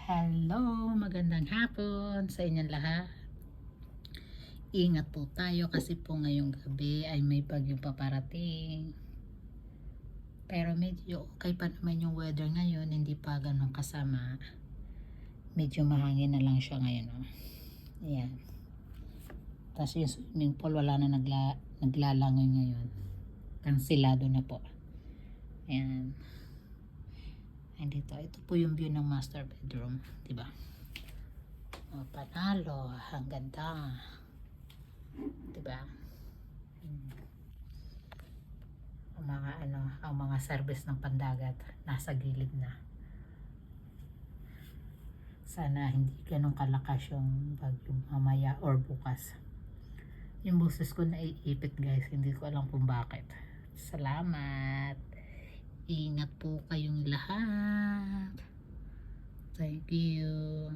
Hello, magandang hapon sa inyong lahat. Ingat po tayo kasi po ngayong gabi ay may bagyong paparating. Pero medyo okay pa naman yung weather ngayon, hindi pa ganun kasama. Medyo mahangin na lang siya ngayon. Oh. Ayan. Tapos yung swimming pool wala na naglalangoy ngayon. Kansilado na po. Ayan. Andito, ito po yung view ng master bedroom, 'di ba? Oh, panalo, ang ganda. 'Di ba? Ang mga service ng pandagat nasa gilid na. Sana hindi ganun kalakas yung bagyo mamaya or bukas. Yung boses ko naiipit guys, hindi ko alam kung bakit. Salamat. Ingat po kayong lahat. Thank you.